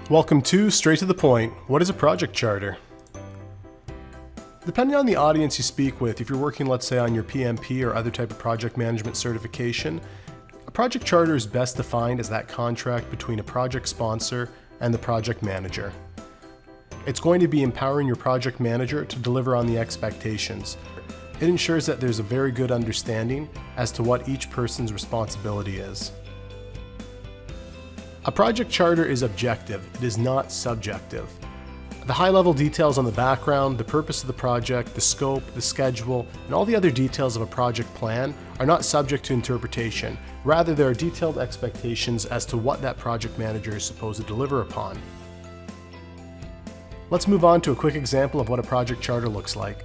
Welcome to Straight to the Point. What is a project charter? Depending on the audience you speak with, if you're working, let's say, on your PMP or other type of project management certification, a project charter is best defined as that contract between a project sponsor and the project manager. It's going to be empowering your project manager to deliver on the expectations. It ensures that there's a very good understanding as to what each person's responsibility is. A project charter is objective, it is not subjective. The high-level details on the background, the purpose of the project, the scope, the schedule, and all the other details of a project plan are not subject to interpretation. Rather, there are detailed expectations as to what that project manager is supposed to deliver upon. Let's move on to a quick example of what a project charter looks like.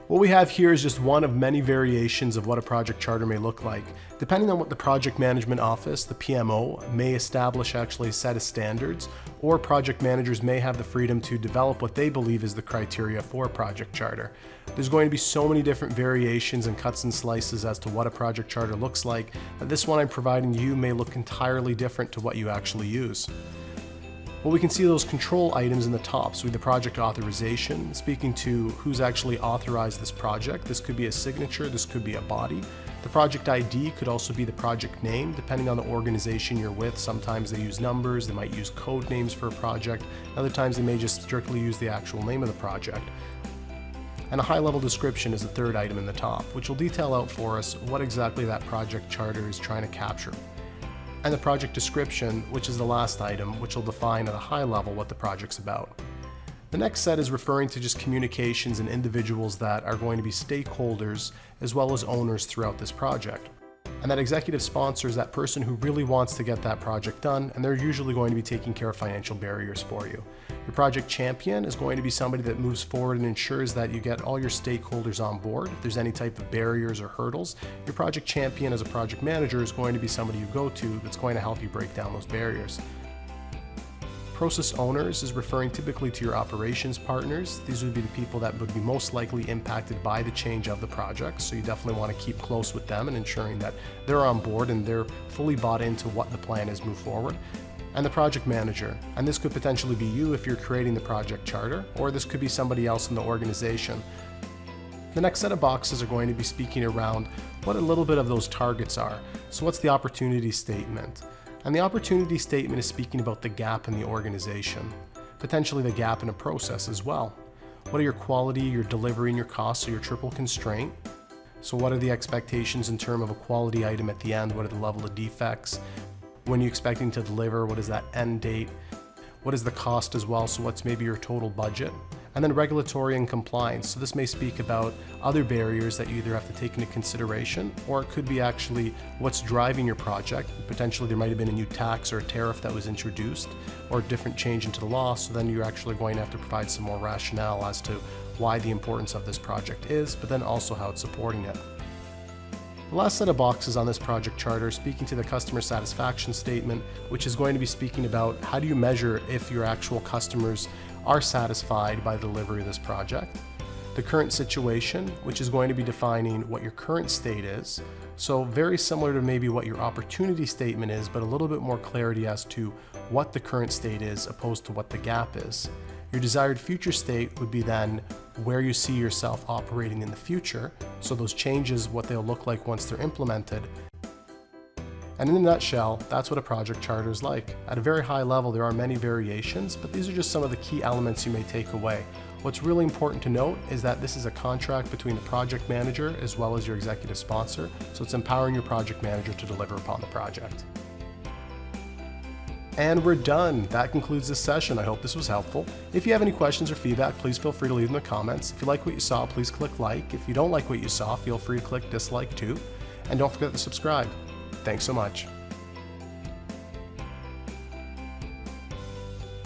What we have here is just one of many variations of what a project charter may look like. Depending on what the project management office, the PMO, may establish actually a set of standards, or project managers may have the freedom to develop what they believe is the criteria for a project charter. There's going to be so many different variations and cuts and slices as to what a project charter looks like, that this one I'm providing you may look entirely different to what you actually use. Well, we can see those control items in the top. So the project authorization, speaking to who's actually authorized this project. This could be a signature, this could be a body. The project ID could also be the project name, depending on the organization you're with. Sometimes they use numbers, they might use code names for a project. Other times they may just strictly use the actual name of the project. And a high-level description is the third item in the top, which will detail out for us what exactly that project charter is trying to capture. And the project description, which is the last item, which will define at a high level what the project's about. The next set is referring to just communications and individuals that are going to be stakeholders as well as owners throughout this project. And that executive sponsor is that person who really wants to get that project done, and they're usually going to be taking care of financial barriers for you. Your project champion is going to be somebody that moves forward and ensures that you get all your stakeholders on board. If there's any type of barriers or hurdles, your project champion as a project manager is going to be somebody you go to that's going to help you break down those barriers. Process owners is referring typically to your operations partners. These would be the people that would be most likely impacted by the change of the project, so you definitely want to keep close with them and ensuring that they're on board and they're fully bought into what the plan is move forward. And the project manager, and this could potentially be you if you're creating the project charter, or this could be somebody else in the organization. The next set of boxes are going to be speaking around what a little bit of those targets are. So what's the opportunity statement? And the opportunity statement is speaking about the gap in the organization, potentially the gap in a process as well. What are your quality, your delivery, and your costs, so your triple constraint? So what are the expectations in terms of a quality item at the end? What are the level of defects? When are you expecting to deliver? What is that end date? What is the cost as well? So what's maybe your total budget? And then regulatory and compliance. So this may speak about other barriers that you either have to take into consideration, or it could be actually what's driving your project. Potentially there might have been a new tax or a tariff that was introduced, or a different change into the law, so then you're actually going to have to provide some more rationale as to why the importance of this project is, but then also how it's supporting it. The last set of boxes on this project charter is speaking to the customer satisfaction statement, which is going to be speaking about how do you measure if your actual customers are satisfied by the delivery of this project. The current situation, which is going to be defining what your current state is. So very similar to maybe what your opportunity statement is, but a little bit more clarity as to what the current state is opposed to what the gap is. Your desired future state would be then where you see yourself operating in the future. So those changes, what they'll look like once they're implemented. And in a nutshell, that's what a project charter is like. At a very high level, there are many variations, but these are just some of the key elements you may take away. What's really important to note is that this is a contract between the project manager as well as your executive sponsor, so it's empowering your project manager to deliver upon the project. And we're done. That concludes this session. I hope this was helpful. If you have any questions or feedback, please feel free to leave them in the comments. If you like what you saw, please click like. If you don't like what you saw, feel free to click dislike too. And don't forget to subscribe. Thanks so much.